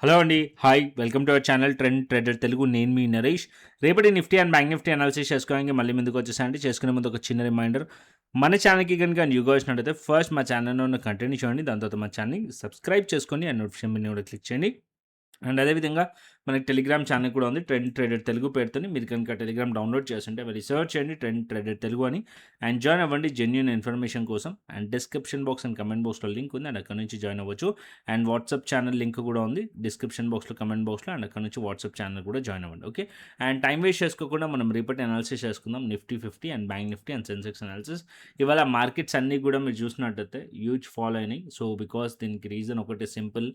Hello అండి. Hi. Welcome to our channel trend trader Telugu. నేను మీ నరేష్. రేపటి Nifty and bank Nifty analysis చేసుకోవడానికి మళ్ళీ ముందుకు వచ్చేసానండి. చేసుకునే ముందు ఒక చిన్న రిమైండర్, మన ఛానల్కి కనుక న్యూగా వచ్చినట్టయితే ఫస్ట్ మా ఛానల్లో ఉన్న కంటెంట్ చూడండి. దాని తర్వాత మా ఛానల్ని సబ్స్క్రైబ్ చేసుకొని అండ్ నోటిఫికేషన్ బిల్ని కూడా క్లిక్ చేయండి. అండ్ అదేవిధంగా మనకి టెలిగ్రామ్ ఛానల్ కూడా ఉంది, ట్రెండ్ ట్రేడర్ తెలుగు పేరుతోని. మీరు కనుక టెలిగ్రామ్ డౌన్లోడ్ చేస్తుంటే మరి రీసెర్చ్ చేయండి ట్రెండ్ ట్రేడర్ తెలుగు అని, అండ్ జాయిన్ అవ్వండి జెన్యూన్ ఇన్ఫర్మేషన్ కోసం. And description box and comment బాక్స్లో లింక్ ఉంది, అండ్ అక్కడ నుంచి జాయిన్ అవ్వచ్చు. అండ్ వాట్సాప్ ఛానల్ లింక్ కూడా ఉంది డిస్క్రిప్షన్ బాక్స్లో, కమెంట్ బాక్స్లో, అండ్ అక్కడ నుంచి వాట్సాప్ ఛానల్ కూడా జాయిన్ అవ్వండి. ఓకే. అండ్ టైం వేస్ట్ చేసుకోకుండా మనం రేపటి అనాలిసిస్ చేసుకుందాం. Nifty 50 and bank Nifty and Sensex analysis. ఇవాళ మార్కెట్స్ అన్నీ కూడా మీరు చూసినట్టయితే హ్యూజ్ ఫాలో అయినాయి. సో బికాస్ దీనికి రీజన్ ఒకటి సింపుల్,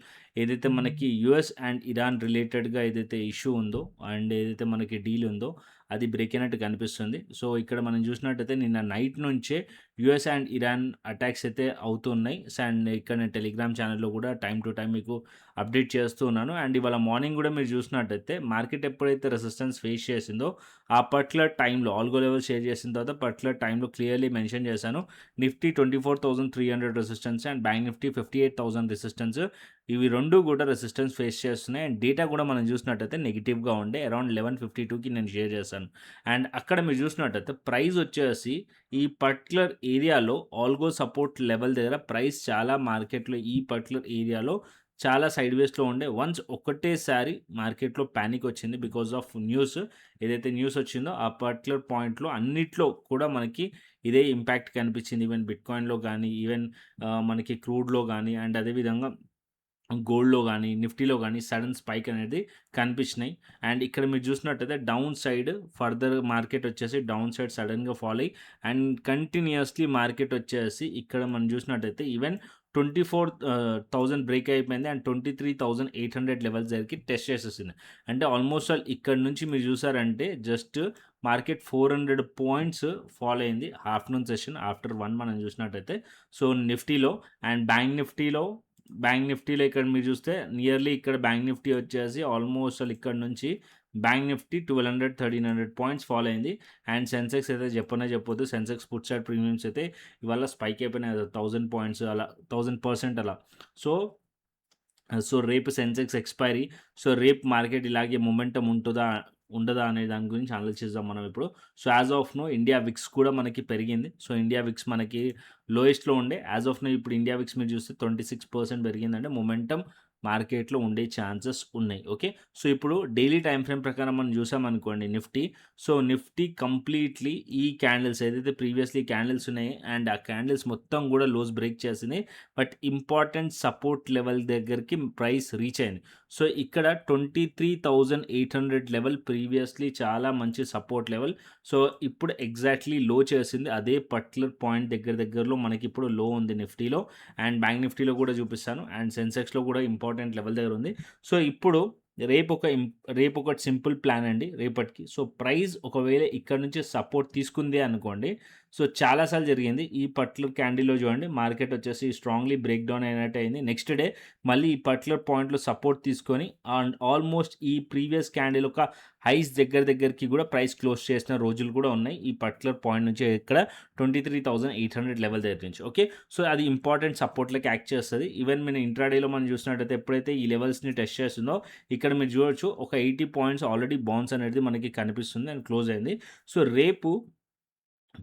ఏదైతే మనకి యుఎస్ అండ్ ఇరాన్ రిలేటెడ్గా ఏదైతే ఇష్యూ ఉందో అండ్ ఏదైతే మనకి డీల్ ఉందో అది బ్రేక్ అయినట్టు కనిపిస్తుంది. సో ఇక్కడ మనం చూసినట్టయితే నిన్న నైట్ నుంచే యుఎస్ అండ్ ఇరాన్ అటాక్స్ అయితే అవుతున్నాయి. అండ్ ఇక్కడ నేను టెలిగ్రామ్ ఛానల్లో కూడా టైం టు టైం మీకు అప్డేట్ చేస్తూ ఉన్నాను. అండ్ ఇవాళ మార్నింగ్ కూడా మీరు చూసినట్టయితే మార్కెట్ ఎప్పుడైతే రెసిస్టెన్స్ ఫేస్ చేసిందో ఆ పర్టికులర్ టైంలో ఆల్గో లెవెల్ షేర్ చేసిన తర్వాత పర్టికులర్ టైంలో క్లియర్లీ మెన్షన్ చేశాను. Nifty 24,300 resistance and bank Nifty 58,000 resistance. ఇవి రెండు కూడా రెసిస్టెన్స్ ఫేస్ చేస్తున్నాయి. అండ్ డేటా కూడా మనం చూసినట్టయితే నెగిటివ్గా ఉండే అరౌండ్ 11:52కి నేను షేర్ చేశాను. అండ్ అక్కడ మీరు చూసినట్టయితే ప్రైస్ వచ్చేసి ఈ పర్టికులర్ ఏరియాలో ఆల్గో సపోర్ట్ లెవెల్ దగ్గర ప్రైస్ చాలా మార్కెట్లో ఈ పర్టికులర్ ఏరియాలో చాలా సైడ్ వేస్లో ఉండే. వన్స్ ఒకటేసారి మార్కెట్లో ప్యానిక్ వచ్చింది బికాజ్ ఆఫ్ న్యూస్. ఏదైతే న్యూస్ వచ్చిందో ఆ పర్టికులర్ పాయింట్లో అన్నిట్లో కూడా మనకి ఇదే ఇంపాక్ట్ కనిపించింది. ఈవెన్ బిట్కాయిన్లో కానీ, ఈవెన్ మనకి క్రూడ్లో కానీ, అండ్ అదేవిధంగా గోల్డ్‌లో గానీ, నిఫ్టీలో గానీ సడెన్ స్పైక్ అనేది కనిపించినాయి. అండ్ ఇక్కడ మీరు చూసినట్టయితే డౌన్ సైడ్ ఫర్దర్ మార్కెట్ వచ్చేసి డౌన్ సైడ్ సడెన్‌గా ఫాల్ అయ్యి అండ్ కంటిన్యూయస్‌లీ మార్కెట్ వచ్చేసి ఇక్కడ మనం చూసినట్టయితే ఈవెన్ 24,000 బ్రేక్ అయిపోయింది అండ్ 23,800 లెవెల్స్ దగ్గరికి టెస్ట్ చేసేసింది. అంటే ఆల్మోస్ట్ ఆల్ ఇక్కడ నుంచి మీరు చూసారంటే జస్ట్ మార్కెట్ 400 పాయింట్స్ ఫాల్ అయింది ఆఫ్టర్‌నూన్ సెషన్ ఆఫ్టర్ 1 మనం చూసినట్టయితే. సో నిఫ్టీలో అండ్ బ్యాంక్ నిఫ్టీలో ఇక్కడ మీరు చూస్తే నియర్లీ ఇక్కడ బ్యాంక్ నిఫ్టీ వచ్చేసి ఆల్మోస్ట్ ఇక్కడ నుంచి బ్యాంక్ నిఫ్టీ 1200, 1300 పాయింట్స్ ఫాలో అయింది. అండ్ సెన్సెక్స్ అయితే చెప్పొద్దు. సెన్సెక్స్ పుట్ సైడ్ ప్రీమియమ్స్ అయితే ఇవాళ స్పైక్ అయిపోయినాయి 1000 పాయింట్స్ అలా, 1000% అలా. సో రేపు సెన్సెక్స్ ఎక్స్పైరీ. సో రేపు మార్కెట్ ఇలాగే మొమెంటం ఉండదా అనే దాని గురించి ఆలోచిద్దాం మనం ఇప్పుడు. So as of now India VIX కూడా మనకి పెరిగింది. సో ఇండియా విక్స్ మనకి లోయెస్ట్‌లో ఉండే. యాజ్ ఆఫ్ నో ఇప్పుడు ఇండియా విక్స్ మీరు చూస్తే 26% పెరిగిందంటే మొమెంటం మార్కెట్‌లో ఉండే ఛాన్సెస్ ఉన్నాయి. ఓకే. సో ఇప్పుడు డైలీ టైమ్ ఫ్రేమ్ ప్రకారం మనం చూసామనుకోండి నిఫ్టీ. సో నిఫ్టీ కంప్లీట్‌లీ ఈ క్యాండిల్స్ ఏదైతే ప్రీవియస్‌లీ క్యాండిల్స్ ఉన్నాయి అండ్ ఆ క్యాండిల్స్ మొత్తం కూడా లోస్ బ్రేక్ చేసినాయి. బట్ ఇంపార్టెంట్ సపోర్ట్ లెవెల్ దగ్గరికి ప్రైస్ రీచ్ అయింది. సో ఇక్కడ 23,800 లెవెల్ ప్రీవియస్‌లీ చాలా మంచి సపోర్ట్ లెవెల్. సో ఇప్పుడు ఎగ్జాక్ట్‌లీ లో చేసింది. అదే పర్టిక్యులర్ పాయింట్ దగ్గరలో మనకి ఇప్పుడు లో ఉంది నిఫ్టీలో అండ్ బ్యాంక్ నిఫ్టీలో కూడా చూపిస్తాను. అండ్ సెన్సెక్స్‌లో కూడా ఇంపార్టెంట్ లెవెల్ దగ్గర ఉంది. సో ఇప్పుడు రేపు ఒకటి సింపుల్ ప్లాన్ అండి రేపటికి. సో ప్రైస్ ఒకవేళ ఇక్కడ నుంచి సపోర్ట్ తీసుకుంది అనుకోండి. సో చాలా సార్లు జరిగింది. ఈ పర్టిక్యులర్ క్యాండిల్‌లో చూడండి మార్కెట్ వచ్చేసి స్ట్రాంగ్‌లీ బ్రేక్ డౌన్ అయినట్టు అయింది. నెక్స్ట్ డే మళ్ళీ ఈ పర్టిక్యులర్ పాయింట్‌లో సపోర్ట్ తీసుకొని అండ్ ఆల్మోస్ట్ ఈ ప్రీవియస్ క్యాండిల్ ఒక హైస్ దగ్గరికి కూడా ప్రైస్ క్లోజ్ చేసిన రోజులు కూడా ఉన్నాయి. ఈ పర్టిక్యులర్ పాయింట్ నుంచి ఇక్కడ 23,800 లెవెల్ దగ్గర నుంచి. ఓకే. సో అది ఇంపార్టెంట్ సపోర్ట్‌లకి యాక్ట్ చేస్తది. ఈవెన్ మన ఇంట్రాడేలో మనం చూసినట్టయితే ఎప్పుడైతే ఈ లెవెల్స్‌ని టెస్ట్ చేస్తుందో ఇక్కడ మీరు చూడొచ్చు ఒక 80 పాయింట్స్ ఆల్రెడీ బౌన్స్ అనేది మనకి కనిపిస్తుంది అండ్ క్లోజ్ అయింది. సో రేపు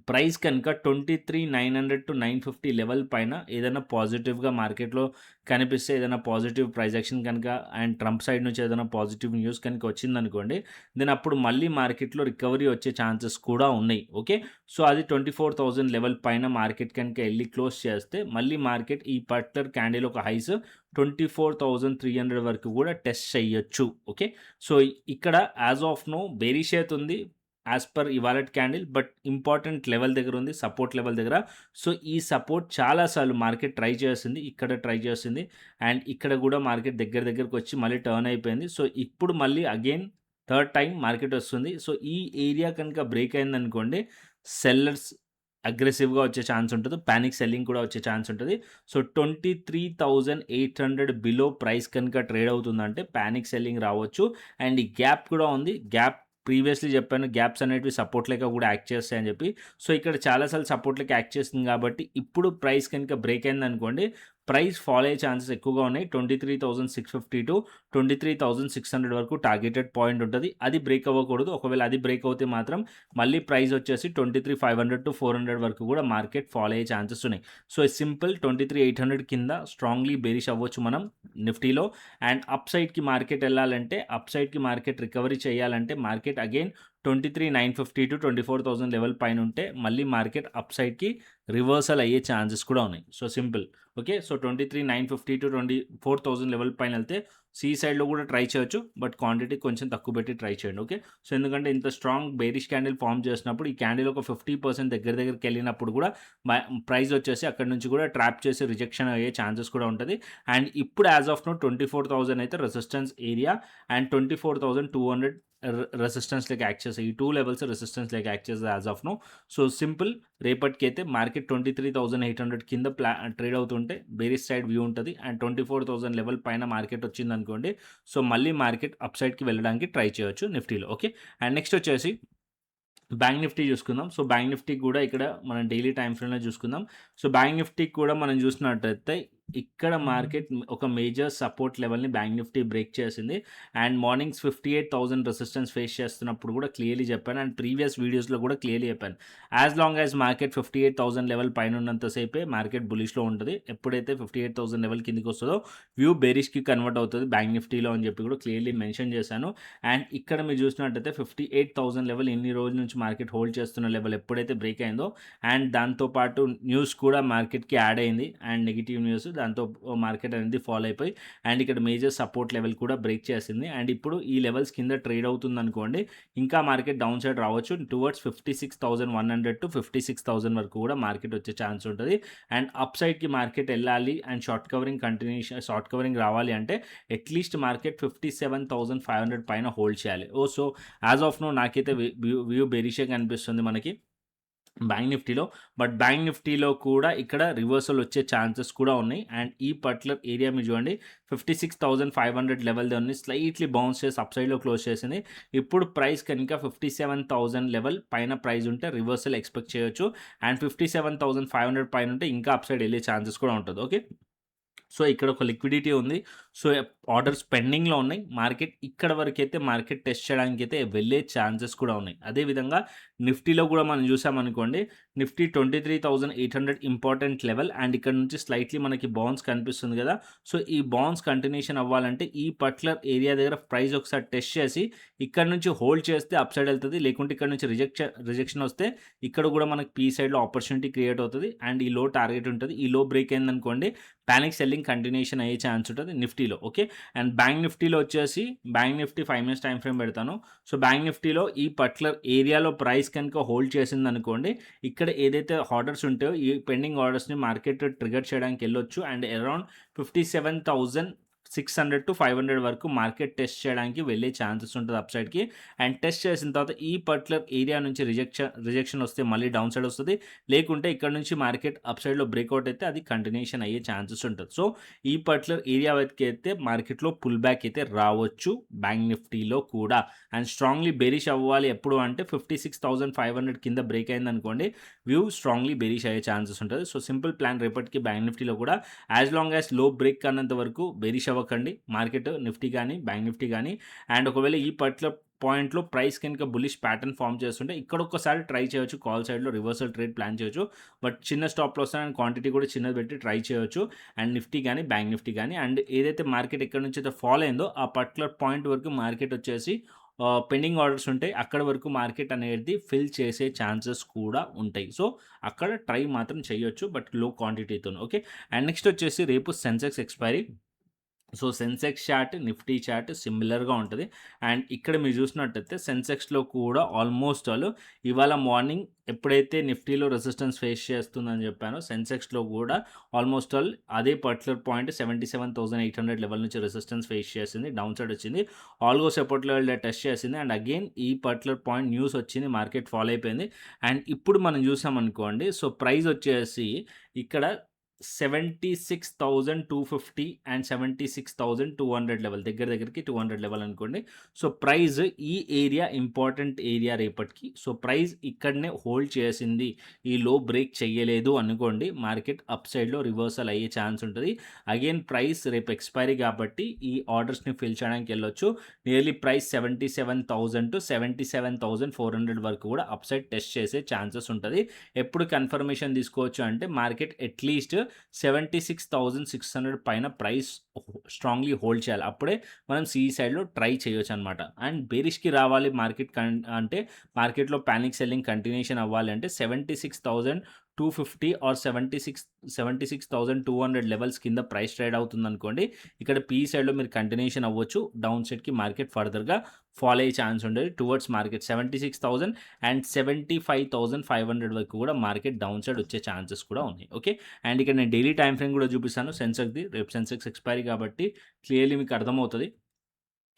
ప్రైస్ కనుక 23,900-950 లెవెల్ పైన ఏదైనా పాజిటివ్‌గా మార్కెట్‌లో కనిపిస్తే, ఏదైనా పాజిటివ్ ప్రైస్ యాక్షన్ కనుక అండ్ ట్రంప్ సైడ్ నుంచి ఏదైనా పాజిటివ్ న్యూస్ కనుక వచ్చిందనుకోండి, దెన్ అప్పుడు మళ్ళీ మార్కెట్‌లో రికవరీ వచ్చే ఛాన్సెస్ కూడా ఉన్నాయి. ఓకే. సో అది 24,000 లెవెల్ పైన మార్కెట్ కనుక ఎళ్లి క్లోజ్ చేస్తే మళ్ళీ మార్కెట్ ఈ పర్టిక్యులర్ క్యాండిల్ ఒక హైస్ 24,300 వరకు కూడా టెస్ట్ చేయొచ్చు. ఓకే. సో ఇక్కడ యాజ్ ఆఫ్ నో బేరిష్ ఉంది యాజ్ పర్ ఇవాళటి క్యాండిల్. బట్ ఇంపార్టెంట్ లెవెల్ దగ్గర ఉంది, సపోర్ట్ లెవెల్ దగ్గర. సో ఈ సపోర్ట్ చాలాసార్లు మార్కెట్ ట్రై చేసింది, ఇక్కడ ట్రై చేసింది అండ్ ఇక్కడ కూడా మార్కెట్ దగ్గరికి వచ్చి మళ్ళీ టర్న్ అయిపోయింది. సో ఇప్పుడు మళ్ళీ అగైన్ థర్డ్ టైం మార్కెట్ వస్తుంది. సో ఈ ఏరియా కనుక బ్రేక్ అయిందనుకోండి సెల్లర్స్ అగ్రెసివ్‌గా వచ్చే ఛాన్స్ ఉంటది. పానిక్ సెల్లింగ్ కూడా వచ్చే ఛాన్స్ ఉంటది. సో 23,800 బిలో ప్రైస్ కనుక ట్రేడ్ అవుతుందంటే పానిక్ సెల్లింగ్ రావచ్చు. అండ్ ఈ గ్యాప్ కూడా ఉంది. గ్యాప్ ప్రీవియస్‌లీ చెప్పాను గ్యాప్స్ అనేటివి సపోర్ట్ లెక్క కూడా యాక్ట్ చేస్తాయని చెప్పి. సో ఇక్కడ చాలా సార్లు సపోర్ట్ లెక్క యాక్ట్ చేస్తుంది కాబట్టి ఇప్పుడు ప్రైస్ కనుక బ్రేక్ అయిందనుకోండి ప్రైస్ ఫాల్ అయ్యే ఛాన్సెస్ ఎక్కువగా ఉన్నాయి. 23,650 టు 23,600 వరకు టార్గెటెడ్ పాయింట్ ఉంటుంది. అది బ్రేక్ అవ్వకూడదు. ఒకవేళ అది బ్రేక్ అవుతే మాత్రం మళ్ళీ ప్రైస్ వచ్చేసి 23,500 to 400 వరకు కూడా మార్కెట్ ఫాలో అయ్యే ఛాన్సెస్ ఉన్నాయి. సో సింపుల్ 23,800 కింద స్ట్రాంగ్లీ బేరిష్ అవ్వచ్చు మనం నిఫ్టీలో. అండ్ అప్ సైడ్కి మార్కెట్ వెళ్ళాలంటే, అప్ సైడ్కి మార్కెట్ రికవరీ చేయాలంటే మార్కెట్ అగైన్ 23,950 to 24,000 లెవెల్ పైన ఉంటే మళ్ళీ మార్కెట్ అప్ సైడ్కి రివర్సల్ అయ్యే ఛాన్సెస్ కూడా ఉన్నాయి. So simple. Okay, so 23,950 to 24,000 level పైన వెళ్తే సి సైడ్లో కూడా ట్రై చేయొచ్చు, బట్ క్వాంటిటీ కొంచెం తక్కువ పెట్టి ట్రై చేయండి. ఓకే, సో ఎందుకంటే ఇంత స్ట్రాంగ్ బేరిష్ క్యాండిల్ ఫామ్ చేసినప్పుడు ఈ క్యాండిల్ ఒక 50% దగ్గరికి వెళ్ళినప్పుడు కూడా ప్రైస్ వచ్చేసి అక్కడ నుంచి కూడా ట్రాప్ చేసి రిజెక్షన్ అయ్యే ఛాన్సెస్ కూడా ఉంటుంది. అండ్ ఇప్పుడు యాజ్ ఆఫ్ నో 24,000 అయితే రెసిస్టెన్స్ ఏరియా అండ్ 24,200 రెసిస్టెన్స్ లెక్క యాక్ట్ చేస్తాయి. ఈ 2 లెవెల్స్ రెసిస్టెన్స్ లెక్క యాక్ట్ చేస్తాయి as of now. So simple, రేపటికైతే మార్కెట్ 23,800 కింద ట్రేడ్ అవుతుంటే బేరిష్ సైడ్ వ్యూ ఉంటుంది. అండ్ 24,000 లెవెల్ పైన మార్కెట్ వచ్చింది అనుకోండి, సో మళ్ళీ మార్కెట్ అప్ సైడ్కి వెళ్ళడానికి ట్రై చేయొచ్చు నిఫ్టీలో. ఓకే, అండ్ నెక్స్ట్ వచ్చేసి బ్యాంక్ నిఫ్టీ చూసుకుందాం. సో బ్యాంక్ నిఫ్టీ కూడా ఇక్కడ మనం డైలీ టైం ఫ్రేమ్లో చూసుకుందాం. సో బ్యాంక్ నిఫ్టీ కూడా మనం చూసినట్టయితే ఇక్కడ మార్కెట్ ఒక మేజర్ సపోర్ట్ లెవెల్ని బ్యాంక్ నిఫ్టీ బ్రేక్ చేసింది. అండ్ మార్నింగ్స్ 58,000 రెసిస్టెన్స్ ఫేస్ చేస్తున్నప్పుడు కూడా క్లియర్లీ చెప్పాను, అండ్ ప్రీవియస్ వీడియోస్లో కూడా క్లియర్లీ చెప్పాను, as long as market 58,000 level పైన ఉన్నంతసేపే మార్కెట్ బులిష్లో ఉంటుంది. ఎప్పుడైతే 58,000 లెవెల్ కిందికి వస్తుందో వ్యూ బేరిష్కి కన్వర్ట్ అవుతుంది బ్యాంక్ నిఫ్టీలో అని చెప్పి కూడా క్లియర్లీ మెన్షన్ చేశాను. అండ్ ఇక్కడ మీరు చూసినట్టయితే 58,000 లెవెల్ ఎన్ని రోజుల నుంచి మార్కెట్ హోల్డ్ చేస్తున్న లెవెల్ ఎప్పుడైతే బ్రేక్ అయిందో, అండ్ దాంతోపాటు న్యూస్ కూడా మార్కెట్కి యాడ్ అయింది, అండ్ నెగిటివ్ న్యూస్, దాంతో మార్కెట్ అనేది ఫాలో అయిపోయి అండ్ ఇక్కడ మేజర్ సపోర్ట్ లెవెల్ కూడా బ్రేక్ చేసింది. అండ్ ఇప్పుడు ఈ లెవెల్స్ కింద ట్రేడ్ అవుతుంది అనుకోండి, ఇంకా మార్కెట్ డౌన్ సైడ్ రావచ్చు టువర్డ్స్ 56,100 to 56,000 వరకు కూడా మార్కెట్ వచ్చే ఛాన్స్ ఉంటుంది. అండ్ అప్ సైడ్కి మార్కెట్ వెళ్ళాలి అండ్ షార్ట్ కవరింగ్ రావాలి అంటే అట్లీస్ట్ మార్కెట్ 57,500 పైన హోల్డ్ చేయాలి. సో యాజ్ ఆఫ్ నో నాకైతే వ్యూ బెరిషే కనిపిస్తుంది మనకి బ్యాంక్ నిఫ్టీలో, బట్ బ్యాంక్ నిఫ్టీలో కూడా ఇక్కడ రివర్సల్ వచ్చే ఛాన్సెస్ కూడా ఉన్నాయి. అండ్ ఈ పర్టికులర్ ఏరియా మీరు చూడండి 56,500 లెవెల్ దగ్గర స్లైట్లీ బౌన్స్ చేసి అప్ సైడ్లో క్లోజ్ చేసింది. ఇప్పుడు ప్రైస్ కనుక 57,000 లెవెల్ పైన ప్రైస్ ఉంటే రివర్సల్ ఎక్స్పెక్ట్ చేయొచ్చు. అండ్ 57,500 పైన ఉంటే ఇంకా అప్ సైడ్ వెళ్ళే ఛాన్సెస్ కూడా ఉంటుంది. ఓకే, సో ఇక్కడ ఒక లిక్విడిటీ ఉంది. సో ఆర్డర్స్ పెండింగ్లో ఉన్నాయి. మార్కెట్ ఇక్కడ వరకు అయితే మార్కెట్ టెస్ట్ చేయడానికి అయితే వెళ్ళే ఛాన్సెస్ కూడా ఉన్నాయి. అదేవిధంగా నిఫ్టీలో కూడా మనం చూసామనుకోండి, నిఫ్టీ 23,800 ఇంపార్టెంట్ లెవెల్. అండ్ ఇక్కడ నుంచి స్లైట్లీ మనకి బౌన్స్ కనిపిస్తుంది కదా. సో ఈ బౌన్స్ కంటిన్యూషన్ అవ్వాలంటే ఈ పర్టికులర్ ఏరియా దగ్గర ప్రైస్ ఒకసారి టెస్ట్ చేసి ఇక్కడ నుంచి హోల్డ్ చేస్తే అప్ సైడ్ వెళ్తుంది, లేకుంటే ఇక్కడ నుంచి రిజెక్షన్ వస్తే ఇక్కడ కూడా మనకి పీ సైడ్లో ఆపర్చునిటీ క్రియేట్ అవుతుంది. అండ్ ఈ లో టార్గెట్ ఉంటుంది. ఈ లో బ్రేక్ అయిందనుకోండి ప్యానిక్ సెల్లింగ్ కంటిన్యూషన్ అయ్యే ఛాన్స్ ఉంటుంది నిఫ్టీలో. ఓకే, అండ్ బ్యాంక్ నిఫ్టీలో వచ్చేసి bank Nifty 5 minutes time frame పెడతాను. సో బ్యాంక్ నిఫ్టీలో ఈ పర్టికులర్ ఏరియాలో ప్రైస్ కనుక హోల్డ్ చేసింది అనుకోండి, ఇక్కడ ఏదైతే ఆర్డర్స్ ఉంటాయో ఈ పెండింగ్ ఆర్డర్స్ని మార్కెట్ ట్రిగర్ చేయడానికి వెళ్ళొచ్చు. అండ్ అరౌండ్ 57,600 to 500 వరకు మార్కెట్ టెస్ట్ చేయడానికి వెళ్ళే ఛాన్సెస్ ఉంటుంది అప్ సైడ్కి. అండ్ టెస్ట్ చేసిన తర్వాత ఈ పర్టికులర్ ఏరియా నుంచి రిజెక్షన్ వస్తే మళ్ళీ డౌన్ సైడ్ వస్తుంది, లేకుంటే ఇక్కడ నుంచి మార్కెట్ అప్ సైడ్లో బ్రేక్అవుట్ అయితే అది కంటిన్యూషన్ అయ్యే ఛాన్సెస్ ఉంటుంది. సో ఈ పర్టికులర్ ఏరియా వరకు అయితే మార్కెట్లో పుల్ బ్యాక్ అయితే రావచ్చు బ్యాంక్ నిఫ్టీలో కూడా. అండ్ స్ట్రాంగ్లీ బెరిష్ అవ్వాలి ఎప్పుడు అంటే 56,500 కింద బ్రేక్ అయింది అనుకోండి, వ్యూ స్ట్రాంగ్లీ బెరిష్ అయ్యే ఛాన్సెస్ ఉంటుంది. సో సింపుల్ ప్లాన్ రేపటికి బ్యాంక్ నిఫ్టీలో కూడా as long as low break అన్నంత వరకు బెరిష్ అవ్వకండి మార్కెట్ నిఫ్టీ కానీ బ్యాంక్ నిఫ్టీ కానీ. అండ్ ఒకవేళ ఈ పర్టికులర్ పాయింట్లో ప్రైస్ కనుక బులిష్ ప్యాటర్న్ ఫామ్ చేస్తుంటే ఇక్కడ ఒక్కసారి ట్రై చేయొచ్చు, కాల్ సైడ్లో రివర్సల్ ట్రేడ్ ప్లాన్ చేయొచ్చు, బట్ చిన్న స్టాప్ లాస్ అండ్ క్వాంటిటీ కూడా చిన్నది పెట్టి ట్రై చేయొచ్చు. అండ్ నిఫ్టీ కానీ బ్యాంక్ నిఫ్టీ కానీ. అండ్ ఏదైతే మార్కెట్ ఎక్కడ నుంచి అయితే ఫాలో అయిందో ఆ పర్టికులర్ పాయింట్ వరకు మార్కెట్ వచ్చేసి పెండింగ్ ఆర్డర్స్ ఉంటాయి, అక్కడ వరకు మార్కెట్ అనేది ఫిల్ చేసే ఛాన్సెస్ కూడా ఉంటాయి. సో అక్కడ ట్రై మాత్రం చేయొచ్చు, బట్ లో క్వాంటిటీతో. ఓకే, అండ్ నెక్స్ట్ వచ్చేసి రేపు Sensex expiry. So Sensex chart Nifty chart సిమిలర్గా ఉంటుంది. అండ్ ఇక్కడ మీరు చూసినట్టయితే సెన్సెక్స్లో కూడా ఆల్మోస్ట్ ఆల్ ఇవాళ మార్నింగ్ ఎప్పుడైతే నిఫ్టీలో రెసిస్టెన్స్ ఫేస్ చేస్తుందని చెప్పానో సెన్సెక్స్లో కూడా ఆల్మోస్ట్ ఆల్ అదే పర్టికులర్ పాయింట్ 77,800 లెవెల్ నుంచి రెసిస్టెన్స్ ఫేస్ చేసింది, డౌన్ సైడ్ వచ్చింది, ఆల్గో సపోర్ట్ లెవెల్ టెస్ట్ చేసింది. అండ్ అగైన్ ఈ పర్టికులర్ పాయింట్ న్యూస్ వచ్చింది, మార్కెట్ ఫాలో అయిపోయింది. అండ్ ఇప్పుడు మనం చూసామనుకోండి, సో ప్రైస్ వచ్చేసి ఇక్కడ 76,250 అండ్ 76,200 లెవెల్ దగ్గరికి 200 లెవెల్ అనుకోండి. సో ప్రైస్ ఈ ఏరియా ఇంపార్టెంట్ ఏరియా రేపటికి. సో ప్రైస్ ఇక్కడనే హోల్డ్ చేసింది, ఈ లో బ్రేక్ చేయలేదు అనుకోండి, మార్కెట్ అప్ సైడ్లో రివర్సల్ అయ్యే ఛాన్స్ ఉంటుంది. అగైన్ ప్రైస్ రేపు ఎక్స్పైరీ కాబట్టి ఈ ఆర్డర్స్ని ఫిల్ చేయడానికి వెళ్ళొచ్చు. నియర్లీ ప్రైస్ 77,000 టు 77,400 వరకు కూడా అప్ సైడ్ టెస్ట్ చేసే ఛాన్సెస్ ఉంటుంది. ఎప్పుడు కన్ఫర్మేషన్ తీసుకోవచ్చు అంటే మార్కెట్ అట్లీస్ట్ 76,600 పైన ప్రైస్ స్ట్రాంగ్లీ హోల్డ్ చేయాలి. అప్పుడే మనం సిఈ సైడ్లో ట్రై చేయొచ్చు అనమాట. అండ్ బేరిష్కి రావాలి మార్కెట్ అంటే మార్కెట్లో ప్యానిక్ సెల్లింగ్ కంటిన్యూషన్ అవ్వాలి అంటే 76,250 ఆర్ 76,200 లెవెల్స్ కింద ప్రైస్ ట్రేడ్ అవుతుంది అనుకోండి. ఇక్కడ పీ సైడ్లో మీరు కంటిన్యూషన్ అవ్వచ్చు. డౌన్ సైడ్కి మార్కెట్ ఫర్దర్గా ఫాలో అయ్యే ఛాన్స్ ఉండేది టువర్డ్స్ మార్కెట్ 76,000 అండ్ 75,500 వరకు కూడా మార్కెట్ డౌన్ సైడ్ వచ్చే ఛాన్సెస్ కూడా ఉన్నాయి. ఓకే, అండ్ ఇక్కడ నేను డైలీ టైం ఫ్రేమ్ కూడా చూపిస్తాను సెన్సెక్స్ది. రేపు సెన్సెక్స్ ఎక్స్పైరీ కాబట్టి క్లియర్లీ మీకు అర్థమవుతుంది.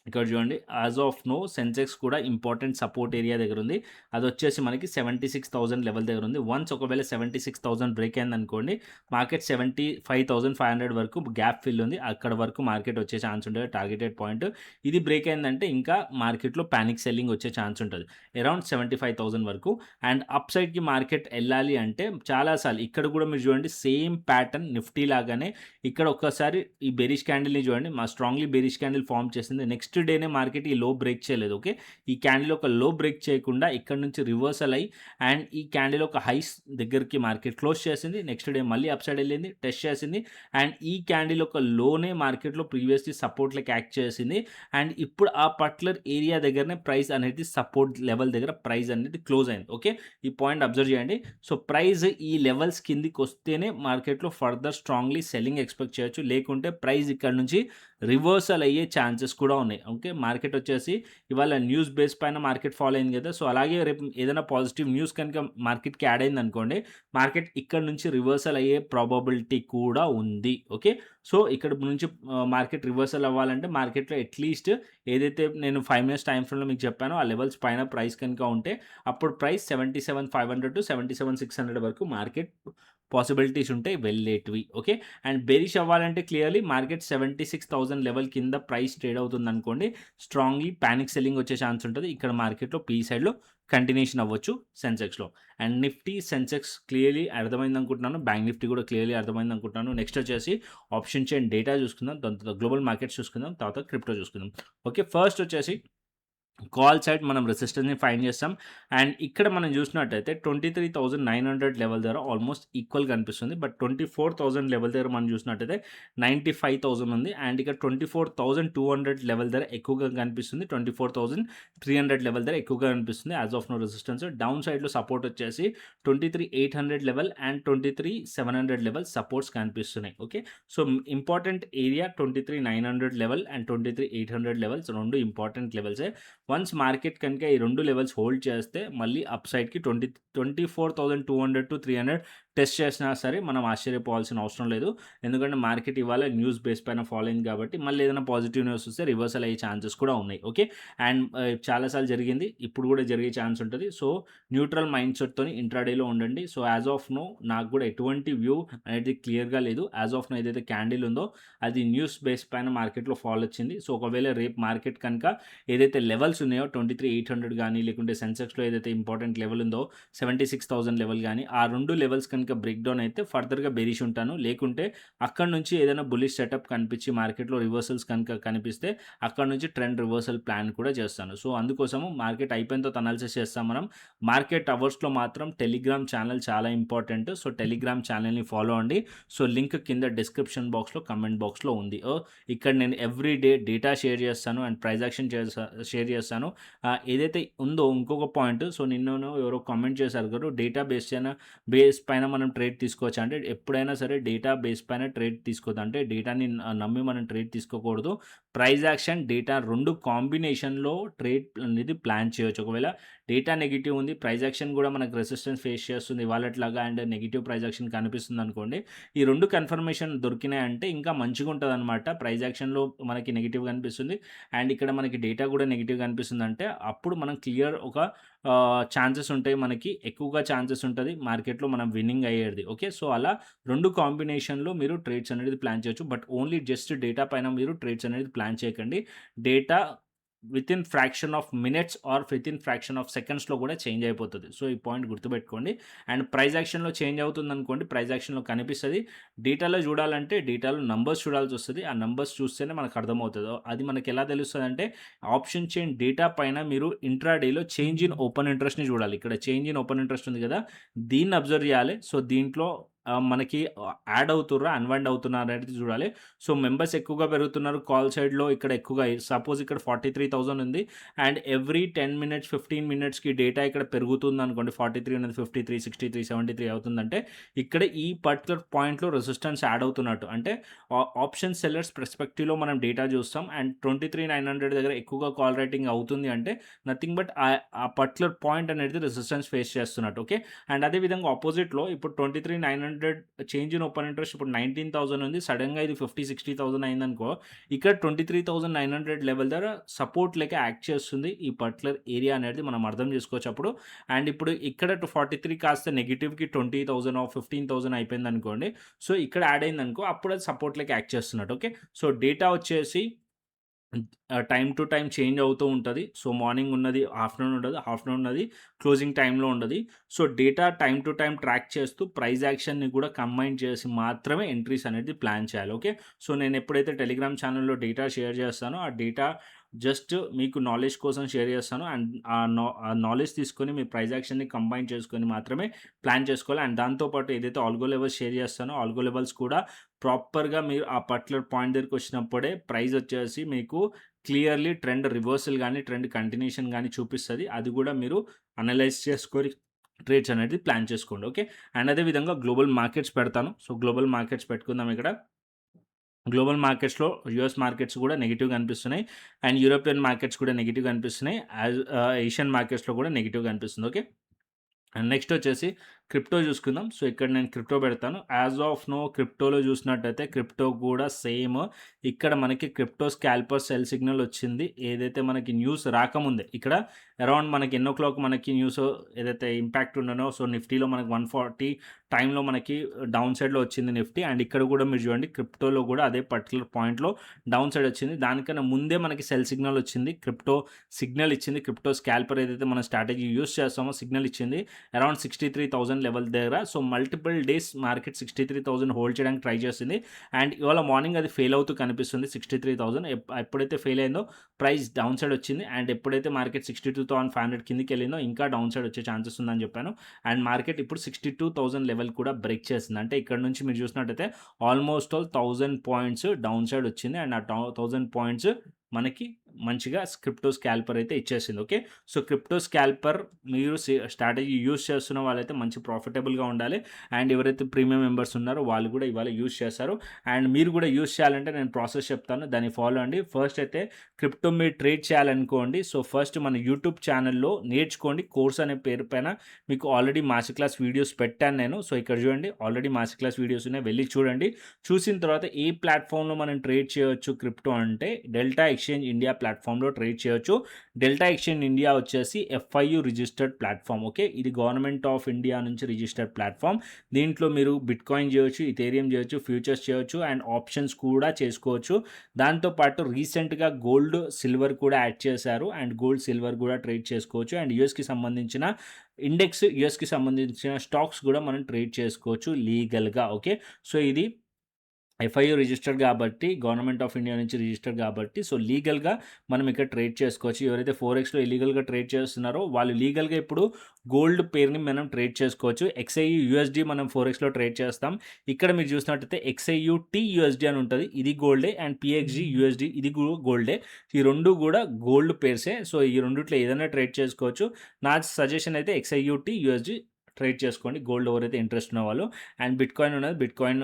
ఇక్కడ చూడండి, యాజ్ ఆఫ్ నో సెన్సెక్స్ కూడా ఇంపార్టెంట్ సపోర్ట్ ఏరియా దగ్గర ఉంది. అది వచ్చేసి మనకి 76,000 లెవెల్ దగ్గర ఉంది. వన్స్ ఒకవేళ 76,000 బ్రేక్ అయింది అనుకోండి, మార్కెట్ 75,500 వరకు గ్యాప్ ఫిల్ ఉంది. అక్కడ వరకు మార్కెట్ వచ్చే ఛాన్స్ ఉంటుంది, టార్గెటెడ్ పాయింట్. ఇది బ్రేక్ అయిందంటే ఇంకా మార్కెట్లో ప్యానిక్ సెల్లింగ్ వచ్చే ఛాన్స్ ఉంటుంది అరౌండ్ 75,000 వరకు. అండ్ అప్ సైడ్కి మార్కెట్ వెళ్ళాలి అంటే చాలాసార్లు ఇక్కడ కూడా మీరు చూడండి సేమ్ ప్యాటర్న్ నిఫ్టీ లాగానే ఇక్కడ ఒక్కసారి ఈ బెరిష్ క్యాండిల్ని చూడండి, మా స్ట్రాంగ్లీ బెరిష్ క్యాండిల్ ఫామ్ చేసింది. నెక్స్ట్ డేనే మార్కెట్ ఈ లో బ్రేక్ చేయలేదు. ఓకే, ఈ క్యాండిల్ ఒక లో బ్రేక్ చేయకుండా ఇక్కడ నుంచి రివర్సల్ అయ్యి అండ్ ఈ క్యాండిల్ ఒక హైస్ దగ్గరికి మార్కెట్ క్లోజ్ చేసింది. నెక్స్ట్ డే మళ్ళీ అప్ సైడ్ వెళ్ళింది, టెస్ట్ చేసింది. అండ్ ఈ క్యాండిల్ ఒక లోనే మార్కెట్లో ప్రీవియస్లీ సపోర్ట్లకి యాక్ట్ చేసింది. అండ్ ఇప్పుడు ఆ పర్టికులర్ ఏరియా దగ్గరనే ప్రైస్ అనేది సపోర్ట్ లెవెల్ దగ్గర ప్రైస్ అనేది క్లోజ్ అయింది. ఓకే, ఈ పాయింట్ అబ్జర్వ్ చేయండి. సో ప్రైస్ ఈ లెవెల్స్ కిందికి వస్తేనే మార్కెట్లో ఫర్దర్ స్ట్రాంగ్లీ సెల్లింగ్ ఎక్స్పెక్ట్ చేయొచ్చు, లేకుంటే ప్రైస్ ఇక్కడ నుంచి రివర్సల్ అయ్యే ఛాన్సెస్ కూడా ఉన్నాయి. ఓకే, మార్కెట్ వచ్చేసి ఇవాళ న్యూస్ బేస్ పైన మార్కెట్ ఫాలో అయింది కదా. సో అలాగే రేపు ఏదైనా పాజిటివ్ న్యూస్ కనుక మార్కెట్కి యాడ్ అయింది అనుకోండి, మార్కెట్ ఇక్కడ నుంచి రివర్సల్ అయ్యే ప్రాబబిలిటీ కూడా ఉంది. ఓకే, సో ఇక్కడ నుంచి మార్కెట్ రివర్సల్ అవ్వాలంటే మార్కెట్లో అట్లీస్ట్ ఏదైతే నేను 5 మినిట్స్ టైం ఫ్రేమ్లో మీకు చెప్పానో ఆ లెవెల్స్ పైన ప్రైస్ కనుక ఉంటే అప్పుడు ప్రైస్ 77,500 టు 77,600 వరకు మార్కెట్ పాసిబిలిటీస్ ఉంటాయి వెళ్ళేటివి. ఓకే, అండ్ బెరిష్ అవ్వాలంటే క్లియర్లీ మార్కెట్ 76,000 లెవెల్ కింద ప్రైస్ ట్రేడ్ అవుతుంది అనుకోండి, స్ట్రాంగ్లీ ప్యానిక్ సెల్లింగ్ వచ్చే ఛాన్స్ ఉంటుంది. ఇక్కడ మార్కెట్లో పీ సైడ్లో కంటిన్యూషన్ అవ్వచ్చు సెన్సెక్స్లో. అండ్ నిఫ్టీ సెన్సెక్స్ క్లియర్లీ అర్థమైంది అనుకుంటున్నాను, బ్యాంక్ నిఫ్టీ కూడా క్లియర్లీ అర్థమైంది అనుకుంటున్నాను. నెక్స్ట్ వచ్చేసి ఆప్షన్ చైన్ డేటా చూసుకుందాం, దాని తర్వాత గ్లోబల్ మార్కెట్స్ చూసుకుందాం, తర్వాత క్రిప్టో చూసుకుందాం. ఓకే, ఫస్ట్ వచ్చేసి కాల్ సైడ్ మనం రెసిస్టెన్స్ని ఫైండ్ చేస్తాం. అండ్ ఇక్కడ మనం చూసినట్టయితే 23,900 లెవెల్ దగ్గర ఆల్మోస్ట్ ఈక్వల్గా కనిపిస్తుంది. బట్ 24,000 లెవెల్ దగ్గర మనం చూసినట్టయితే 95,000 ఉంది. అండ్ ఇక్కడ 24,200 లెవెల్ దగ్గర ఎక్కువగా కనిపిస్తుంది, 24,300 లెవెల్ దగ్గర ఎక్కువగా కనిపిస్తుంది as of now resistance. Down సైడ్లో సపోర్ట్ వచ్చేసి 23,800 లెవెల్ అండ్ 23,700 లెవెల్ సపోర్ట్స్ కనిపిస్తున్నాయి. Okay, so important area 23,900 level and 23,800 levels రెండు ఇంపార్టెంట్ లెవెల్సే. వన్స్ మార్కెట్ కనుక ఈ రెండు లెవెల్స్ హోల్డ్ చేస్తే మళ్ళీ అప్ సైడ్కి 24,200 టు 300 టెస్ట్ చేసినా సరే మనం ఆశ్చర్యపోవాల్సిన అవసరం లేదు. ఎందుకంటే మార్కెట్ ఇవాళ న్యూస్ బేస్ పైన ఫాలో అయింది కాబట్టి మళ్ళీ ఏదైనా పాజిటివ్ న్యూస్ వస్తే రివర్సల్ అయ్యే ఛాన్సెస్ కూడా ఉన్నాయి. ఓకే, అండ్ చాలాసార్లు జరిగింది, ఇప్పుడు కూడా జరిగే ఛాన్స్ ఉంటుంది. సో న్యూట్రల్ మైండ్ సెట్తో ఇంట్రాడేలో ఉండండి. సో యాజ్ ఆఫ్ నో నాకు కూడా ఎటువంటి వ్యూ అనేది క్లియర్గా లేదు. యాజ్ ఆఫ్ నో ఏదైతే క్యాండిల్ ఉందో అది న్యూస్ బేస్ పైన మార్కెట్లో ఫాలో వచ్చింది. సో ఒకవేళ రేపు మార్కెట్ కనుక ఏదైతే లెవెల్స్ ఉన్నాయో 23,800 కానీ లేకుంటే సెన్సెక్స్లో ఏదైతే ఇంపార్టెంట్ లెవెల్ ఉందో 76,000 లెవెల్ కానీ ఆ రెండు లెవెల్స్ కనుక బ్రేక్ డౌన్ అయితే ఫర్దర్గా బెరిష్ ఉంటాను. లేకుంటే అక్కడ నుంచి ఏదైనా బుల్లిష్ సెటప్ కనిపించి మార్కెట్లో రివర్సల్స్ కనుక కనిపిస్తే అక్కడ నుంచి ట్రెండ్ రివర్సల్ ప్లాన్ కూడా చేస్తాను. సో అందుకోసము మార్కెట్ అయిపోయిన తర్వాత అనాలిసిస్ చేస్తాం మనం. మార్కెట్ అవర్స్లో మాత్రం టెలిగ్రామ్ ఛానల్ చాలా ఇంపార్టెంట్. సో టెలిగ్రామ్ ఛానల్ని ఫాలో అండి. సో లింక్ కింద డిస్క్రిప్షన్ బాక్స్లో కమెంట్ బాక్స్లో ఉంది. ఇక్కడ నేను ఎవ్రీ డే డేటా షేర్ చేస్తాను అండ్ ప్రైజ్ యాక్షన్ షేర్ చేస్తాను. ఏదైతే ఉందో ఇంకొక పాయింట్, సో నిన్న ఎవరో కామెంట్ చేశారు కదా డేటా బేస్ పైన మనం ట్రేడ్ తీసుకోవచ్చు అంటే ఎప్పుడైనా సరే డేటా బేస్ పైన ట్రేడ్ తీసుకోవద్దు. అంటే డేటాని నమ్మి మనం ట్రేడ్ తీసుకోకూడదు. ప్రైస్ యాక్షన్, డేటా 2 కాంబినేషన్‌లో ట్రేడ్ అనేది ప్లాన్ చేయొచ్చు. ఒకవేళ డేటా నెగెటివ్ ఉంది, ప్రైస్ యాక్షన్ గూడా మనకు రెసిస్టెన్స్ ఫేస్ చేస్తుంది ఇవాళట్లాగా అండ్ నెగెటివ్ ప్రైస్ యాక్షన్ కనిపిస్తుందనుకోండి. ఈ 2 కన్ఫర్మేషన్ దొరికినాయంటే ఇంకా మంచిగుంటదనమాట. ప్రైస్ యాక్షన్‌లో మనకి నెగెటివ్ కనిపిస్తుంది అండ్ ఇక్కడ మనకి డేటా గూడా నెగెటివ్ కనిపిస్తుందంటే అప్పుడు మనం క్లియర్ ఒక ఛాన్సెస్ ఉంటాయి మనకి. ఎక్కువగా ఛాన్సెస్ ఉంటది మార్కెట్‌లో మనం విన్నింగ్ అయ్యేది. ఓకే. సో, అలా 2 కాంబినేషన్‌లో మీరు ట్రేడ్స్ అనేది ప్లాన్ చేయొచ్చు. బట్ ఓన్లీ జస్ట్ డేటా పైన మీరు ట్రేడ్స్ అనేది ప్లాన్ చేయకండి. Data within fraction of minutes or within fraction of సెకండ్స్‌లో కూడా చేంజ్ అయిపోతది. సో, ఈ పాయింట్ గుర్తుపెట్టుకోండి. అండ్ ప్రైస్ యాక్షన్‌లో చేంజ్ అవుతుందనుకోండి, ప్రైస్ యాక్షన్‌లో కనిపిస్తది. డేటాలో చూడాలంటే డేటాలో నంబర్స్ చూడాల్సొస్తది. ఆ నంబర్స్ చూస్తేనే మనకు అర్థమవుతది. అది మనకెలా తెలుస్తదంటే ఆప్షన్ చైన్ డేటా పైన మీరు ఇంట్రాడేలో చేంజ్ ఇన్ ఓపెన్ ఇంట్రెస్ట్‌ని చూడాలి. ఇక్కడ చేంజ్ ఇన్ ఓపెన్ ఇంట్రెస్ట్ ఉంది కదా! దీన్ని అబ్జర్వ్ చేయాలి. సో, దీంట్లో మనకి యాడ్ అవుతుర్రా, అన్‌వైండ్ అవుతున్నారా అనేది చూడాలి. సో, మెంబర్స్ ఎక్కువగా పెరుగుతున్నారు. కాల్ సైడ్‌లో ఇక్కడ ఎక్కువగా సపోజ్ ఇక్కడ 43,000 ఉంది. అండ్ ఎవ్రీ 10 మినిట్స్, 15 మినిట్స్‌కి డేటా ఇక్కడ పెరుగుతుందనుకోండి. 43 ఉన్నది 53, 63, 73 అవుతుందంటే ఇక్కడ ఈ పర్టిక్యులర్ పాయింట్‌లో రెసిస్టెన్స్ యాడ్ అవుతున్నట్టు. అంటే ఆప్షన్ సెల్లర్స్ పర్స్పెక్టివ్‌లో మనం డేటా చూస్తాం. అండ్ 23,900 దగ్గర ఎక్కువగా కాల్ రైటింగ్ అవుతుంది అంటే నథింగ్ బట్ ఆ పర్టిక్యులర్ పాయింట్ అనేది రెసిస్టెన్స్ ఫేస్ చేస్తున్నట్టు. ఓకే. అండ్ అదే విధంగా అపోజిట్‌లో ఇప్పుడు 23,900 చేంజ్ ఇన్ ఓపెన్ ఇంట్రెస్ట్ ఇప్పుడు 19,000 ఉంది. సడెన్‌గా ఇది 50, 60,000 అయిందనుకో, ఇక్కడ 23,900 లెవెల్ దగ్గర సపోర్ట్ లెక్క యాక్ట్ చేస్తుంది. ఈ పర్టిక్యులర్ ఏరియా అనేది మనం అర్థం చేసుకోవచ్చు అప్పుడు. అండ్ ఇప్పుడు ఇక్కడ 43 కాస్త నెగెటివ్‌కి 20,000 15,000 అయిపోయిందనుకోండి. సో, ఇక్కడ యాడ్ అయిందనుకో అప్పుడు అది సపోర్ట్ లెక్క యాక్ట్ చేస్తున్నట్టు. ఓకే. సో, డేటా వచ్చేసి టైమ్ టు టైమ్ చేంజ్ అవుతూ ఉంటది. సో, మార్నింగ్ ఉన్నది ఆఫ్టర్‌నూన్ ఉండదు. ఆఫ్టర్‌నూన్ ఉన్నది క్లోజింగ్ టైమ్‌లో ఉండది. So, data time to time track చేస్తూ ప్రైస్ యాక్షన్‌ని కూడా కంబైన్ చేసి మాత్రమే ఎంట్రీస్ అనేది ప్లాన్ చేయాలి. ఓకే. సో, నేను ఎప్పుడైతే టెలిగ్రామ్ ఛానెల్‌లో డేటా షేర్ చేస్తానో ఆ డేటా జస్ట్ మీకు నాలెడ్జ్ కోసం షేర్ చేస్తాను. అండ్ ఆ నాలెడ్జ్ తీసుకొని మీ ప్రైస్ యాక్షన్‌ని కంబైన్ చేసుకొని మాత్రమే ప్లాన్ చేసుకోవాలి. అండ్ దాంతో పాటు ఏదైతే ఆల్గో లెవెల్స్ షేర్ చేస్తానో ఆల్గో లెవెల్స్ కూడా ప్రాపర్‌గా మీరు ఆ పర్టిక్యులర్ పాయింట్ దగ్గరికొచ్చినప్పుడే ప్రైస్ వచ్చేసి మీకు క్లియర్‌లీ ట్రెండ్ రివర్సల్ గాని, ట్రెండ్ కంటిన్యూషన్ గాని చూపిస్తది. అది కూడా మీరు అనలైజ్ చేసుకొని ట్రేడ్స్ అనేది ప్లాన్ చేసుకోండి. ఓకే. అండ్ అదే విధంగా గ్లోబల్ మార్కెట్స్ పెడతాను. సో, గ్లోబల్ మార్కెట్స్ పెట్టుకుందాం ఇక్కడ. గ్లోబల్ మార్కెట్స్‌లో యూఎస్ మార్కెట్స్ కూడా నెగెటివ్‌గా కనిపిస్తున్నాయి. అండ్ యూరోపియన్ మార్కెట్స్ కూడా నెగెటివ్‌గా కనిపిస్తున్నాయి. ఏషియన్ మార్కెట్స్‌లో కూడా నెగెటివ్‌గా కనిపిస్తుంది. ఓకే. అండ్ నెక్స్ట్ వచ్చేసి క్రిప్టో చూసుకుందాం. సో, ఇక్కడ నేను క్రిప్టో పెడతాను. యాజ్ ఆఫ్ నో క్రిప్టోలో చూసినట్టయితే క్రిప్టో కూడా సేమ్ ఇక్కడ మనకి క్రిప్టో స్కాల్పర్ సెల్ సిగ్నల్ వచ్చింది. ఏదైతే మనకి న్యూస్ రాకముందే ఇక్కడ అరౌండ్ మనకి ఎన్నో క్లాక్ మనకి న్యూస్ ఏదైతే ఇంపాక్ట్ ఉండనో సో, నిఫ్టీలో మనకి 140 టైంలో మనకి డౌన్ సైడ్‌లో వచ్చింది నిఫ్టీ. అండ్ ఇక్కడ కూడా మీరు చూడండి క్రిప్టోలో కూడా అదే పర్టిక్యులర్ పాయింట్‌లో డౌన్ సైడ్ వచ్చింది. దానికన్నా ముందే మనకి సెల్ సిగ్నల్ వచ్చింది. క్రిప్టో సిగ్నల్ ఇచ్చింది. క్రిప్టో స్కాల్పర్ ఏదైతే మన స్ట్రాటజీ యూజ్ చేస్తామో సిగ్నల్ ఇచ్చింది. అరౌండ్ 63,000 లెవెల్ దగ్గర. So, multiple days market 63,000 hold చేయడానికి ట్రై చేసింది. అండ్ ఇవాళ మార్నింగ్ అది ఫెయిల్ అవుతూ కనిపిస్తుంది 63,000 ఎప్పుడైతే ఫెయిల్ అయిందో ప్రైస్ డౌన్ సైడ్ వచ్చింది. అండ్ ఎప్పుడైతే మార్కెట్ 62,500 కిందకి వెళ్ళిందో ఇంకా డౌన్ సైడ్ వచ్చే ఛాన్సెస్ ఉందని చెప్పాను. అండ్ మార్కెట్ ఇప్పుడు 62,000 లెవెల్ కూడా బ్రేక్ చేసింది. అంటే ఇక్కడ నుంచి మీరు చూసినట్టయితే almost all 1000 points down side వచ్చింది. అండ్ ఆ 1000 పాయింట్స్ మనకి మంచిగా క్రిప్టో స్కాల్పర్ అయితే ఇచ్చేసింది. ఓకే. సో, క్రిప్టో స్కాల్పర్ మీరు స్ట్రాటజీ యూజ్ చేస్తున్న వాళ్ళైతే మంచి ప్రాఫిటబుల్‌గా ఉండాలి. అండ్ ఎవరైతే ప్రీమియం మెంబర్స్ ఉన్నారో వాళ్ళు కూడా ఇవాళ యూజ్ చేస్తారు. అండ్ మీరు కూడా యూజ్ చేయాలంటే నేను ప్రాసెస్ చెప్తాను. దాన్ని ఫాలో అండి. ఫస్ట్ అయితే క్రిప్టో మీరు ట్రేడ్ చేయాలనుకోండి. సో, ఫస్ట్ మన యూట్యూబ్ ఛానెల్‌లో నేర్చుకోండి కోర్స్ అనే పేరు పైన మీకు ఆల్రెడీ మాస్టర్ క్లాస్ వీడియోస్ పెట్టాను నేను. సో, ఇక్కడ చూడండి ఆల్రెడీ మాస్టర్ క్లాస్ వీడియోస్ ఉన్నాయి. వెళ్లి చూడండి. చూసిన తర్వాత ఏ ప్లాట్‌ఫామ్‌లో మనం ట్రేడ్ చేయొచ్చు క్రిప్టో అంటే డెల్టా ఎక్స్‌చేంజ్ ఇండియా ప్లాట్‌ఫామ్‌లో ట్రేడ్ చేయొచ్చు. డెల్టా ఎక్స్‌చేంజ్ ఇండియా వచ్చేసి ఎఫ్ఐయు రిజిస్టర్డ్ ప్లాట్‌ఫామ్. ఓకే. ఇది గవర్నమెంట్ ఆఫ్ ఇండియా నుంచి రిజిస్టర్డ్ ప్లాట్‌ఫామ్. దీంట్లో మీరు బిట్‌కాయిన్ చేయొచ్చు, ఇథేరియం చేయొచ్చు, ఫ్యూచర్స్ చేయొచ్చు అండ్ ఆప్షన్స్ కూడా చేసుకోవచ్చు. దాంతో పాటు రీసెంట్‌గా గోల్డ్, సిల్వర్ కూడా యాడ్ చేశారు. అండ్ గోల్డ్, సిల్వర్ కూడా ట్రేడ్ చేసుకోవచ్చు. అండ్ యూఎస్‌కి సంబంధించిన ఇండెక్స్, యూఎస్‌కి సంబంధించిన స్టాక్స్ కూడా మనం ట్రేడ్ చేసుకోవచ్చు లీగల్‌గా. ఓకే. సో, ఇది ఎఫ్ఐయు రిజిస్టర్డ్ కాబట్టి గవర్నమెంట్ ఆఫ్ ఇండియా నుంచి రిజిస్టర్డ్ కాబట్టి సో, లీగల్‌గా మనం ఇక్కడ ట్రేడ్ చేసుకోవచ్చు. ఎవరైతే ఫోరెక్స్‌లో ఇల్లీగల్‌గా ట్రేడ్ చేస్తున్నారో వాళ్ళు లీగల్‌గా ఇప్పుడు గోల్డ్ పేరుని మనం ట్రేడ్ చేసుకోవచ్చు. ఎక్స్ఐయు యూఎస్‌డి మనం ఫోరెక్స్‌లో ట్రేడ్ చేస్తాం. ఇక్కడ మీరు చూసినట్టయితే ఎక్స్ఐయుటీ యూఎస్‌డి అని ఉంటది. ఇది గోల్డే. అండ్ పీఎక్స్‌జీ యూఎస్‌డి ఇది గోల్డే. ఈ 2 కూడా గోల్డ్ పేర్సే. సో, ఈ రెండిట్లో ఏదైనా ట్రేడ్ చేసుకోవచ్చు. నా సజెషన్ అయితే ఎక్స్ఐయుటీ యూఎస్‌డి ట్రేడ్ చేసుకోండి. గోల్డ్ ఎవరైతే ఇంట్రెస్ట్ ఉన్న వాళ్ళు. అండ్ బిట్‌కాయిన్ ఉన్నది. బిట్‌కాయిన్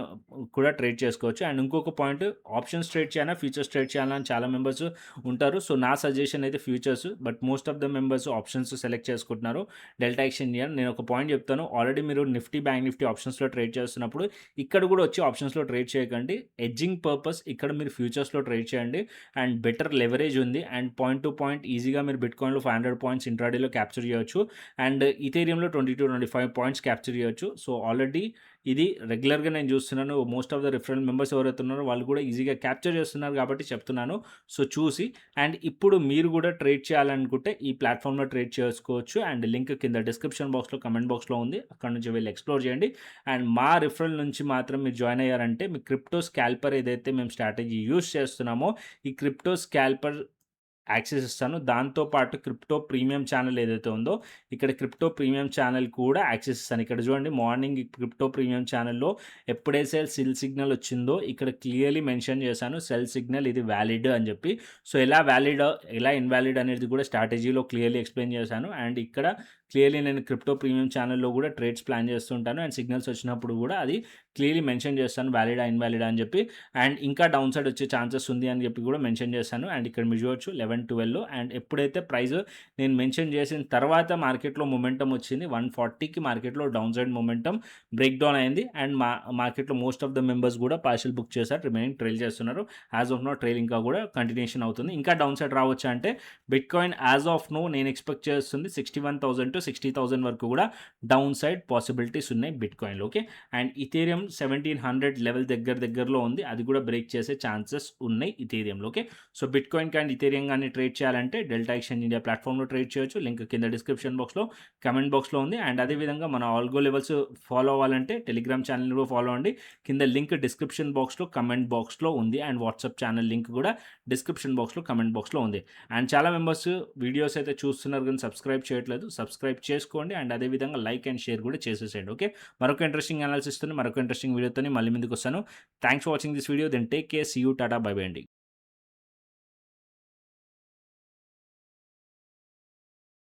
కూడా ట్రేడ్ చేసుకోవచ్చు. అండ్ ఇంకొక పాయింట్, ఆప్షన్స్ ట్రేడ్ చేయాలా, ఫ్యూచర్స్ ట్రేడ్ చేయాలా అని చాలా మెంబర్స్ ఉంటారు. సో నా సజెషన్ అయితే futures. But most of the members options select చేసుకుంటున్నారు. Delta Exchange India. నేను ఒక పాయింట్ చెప్తాను. ఆల్రెడీ మీరు నిఫ్టీ, బ్యాంక్ నిఫ్టీ ఆప్షన్స్‌లో ట్రేడ్ చేస్తున్నప్పుడు ఇక్కడ కూడా వచ్చి ఆప్షన్స్‌లో ట్రేడ్ చేయకండి. ఎడ్జింగ్ పర్పస్ ఇక్కడ మీరు ఫ్యూచర్స్‌లో ట్రేడ్ చేయండి. అండ్ బెటర్ లెవరేజ్ ఉంది. అండ్ పాయింట్ టు పాయింట్ ఈజీగా మీరు బిట్‌కాయిన్‌లో 500 పాయింట్స్ ఇంట్రాడేలో క్యాప్చర్ చేయొచ్చు. అండ్ ఈథేరియంలో 22-25 పాయింట్స్ క్యాప్చర్ చేయొచ్చు. సో ఆల్రెడీ ఇది రెగ్యులర్గా నేను చూస్తున్నాను. Most of the referral members ఎవరైతే ఉన్నారో వాళ్ళు కూడా ఈజీగా క్యాప్చర్ చేస్తున్నారు కాబట్టి చెప్తున్నాను. సో చూసి, అండ్ ఇప్పుడు మీరు కూడా ట్రేడ్ చేయాలనుకుంటే ఈ ప్లాట్ఫామ్లో ట్రేడ్ చేసుకోవచ్చు. అండ్ లింక్ కింద డిస్క్రిప్షన్ బాక్స్లో, కమెంట్ బాక్స్లో ఉంది. అక్కడ నుంచి వెళ్ళి ఎక్స్ప్లోర్ చేయండి. అండ్ మా రిఫరల్ నుంచి మాత్రం మీరు జాయిన్ అయ్యారంటే మీ క్రిప్టో స్కాల్పర్ ఏదైతే మేము స్ట్రాటజీ యూస్ చేస్తున్నామో ఈ క్రిప్టో స్కాల్పర్ యాక్సెస్ ఇస్తాను. దాంతోపాటు క్రిప్టో ప్రీమియం ఛానల్ ఏదైతే ఉందో ఇక్కడ క్రిప్టో ప్రీమియం ఛానల్ కూడా యాక్సెస్ ఇస్తాను. ఇక్కడ చూడండి, మార్నింగ్ క్రిప్టో ప్రీమియం ఛానల్లో ఎప్పుడైతే సెల్ సిగ్నల్ వచ్చిందో ఇక్కడ క్లియర్లీ మెన్షన్ చేశాను, సెల్ సిగ్నల్ ఇది వ్యాలిడ్ అని చెప్పి. సో ఎలా వ్యాలిడ్, ఎలా ఇన్వాలిడ్ అనేది కూడా స్ట్రాటజీలో క్లియర్లీ ఎక్స్ప్లెయిన్ చేశాను. అండ్ ఇక్కడ క్లియర్లీ నేను క్రిప్టో ప్రీమియం ఛానల్లో కూడా ట్రేడ్స్ ప్లాన్ చేస్తుంటాను. అండ్ సిగ్నల్స్ వచ్చినప్పుడు కూడా అది క్లియర్లీ మెన్షన్ చేస్తాను, వ్యాలిడా ఇన్వాలిడా అని చెప్పి. అండ్ ఇంకా డౌన్ సైడ్ వచ్చే ఛాన్సెస్ ఉంది అని చెప్పి కూడా మెన్షన్ చేశాను. అండ్ ఇక్కడ మీరు చూడొచ్చు 11-12. అండ్ ఎప్పుడైతే ప్రైస్ నేను మెన్షన్ చేసిన తర్వాత మార్కెట్లో మొమెంటం వచ్చింది 140కి, మార్కెట్లో down side momentum break down అయింది. అండ్ మార్కెట్లో మోస్ట్ ఆఫ్ ద మెంబర్స్ కూడా పార్షియల్ బుక్ చేశారు, రిమైనింగ్ ట్రైల్ చేస్తున్నారు. యాజ్ ఆఫ్ నో ట్రైల్ ఇంకా కూడా కంటిన్యూషన్ అవుతుంది. ఇంకా డౌన్ సైడ్ రావచ్చు అంటే బిట్‌కాయిన్ యాజ్ ఆఫ్ నో నేను ఎక్స్పెక్ట్ చేస్తుంది 61,000 to 60,000 వరకు కూడా డౌన్ సైడ్ పాసిబిలిటీస్ ఉన్నాయి బిట్‌కాయిన్లో. ఓకే. అండ్ ఇథేరియం 1700 లెవెల్ దగ్గరలో ఉంది, అది కూడా బ్రేక్ చేసే ఛాన్సెస్ ఉన్నాయి ఇథేరియంలో. ఓకే. సో బిట్‌కాయిన్ కానీ ఇథేరియం కానీ ట్రేడ్ చేయాలంటే డెల్టా ఎక్స్చేంజ్ ఇండియా ప్లాట్ఫామ్లో ట్రేడ్ చేయొచ్చు. లింక్ కింద డిస్క్రిప్షన్ బాక్స్లో, కమెంట్ బాక్స్లో ఉంది. అండ్ అదేవిధంగా మన ఆల్గో లెవెల్స్ ఫాలో అవ్వాలంటే టెలిగ్రామ్ ఛానల్ కూడా ఫాలో అవ్వండి. కింద లింక్ డిస్క్రిప్షన్ బాక్స్లో, కమెంట్ బాక్స్లో ఉంది. అండ్ వాట్సాప్ ఛానల్ లింక్ కూడా డిస్క్రిప్షన్ బాక్స్లో, కమెంట్ బాక్స్లో ఉంది. అండ్ చాలా మెంబర్స్ వీడియోస్ అయితే చూస్తున్నారు కానీ సబ్స్క్రైబ్ చేయట్లేదు. సబ్స్క్రైబ్ చేసుకోండి. అండ్ అదేవిధంగా లైక్ అండ్ షేర్ కూడా చేసేసేయండి. ఓకే. మరొక ఇంట్రెస్టింగ్ అనాలిసిస్ తోని, మరొక ఇంట్రెస్టింగ్ వీడియోతో మళ్ళీ ముందుకు వస్తాను. Thanks for watching this video. Then take care, see you, tata, bye bye అండి.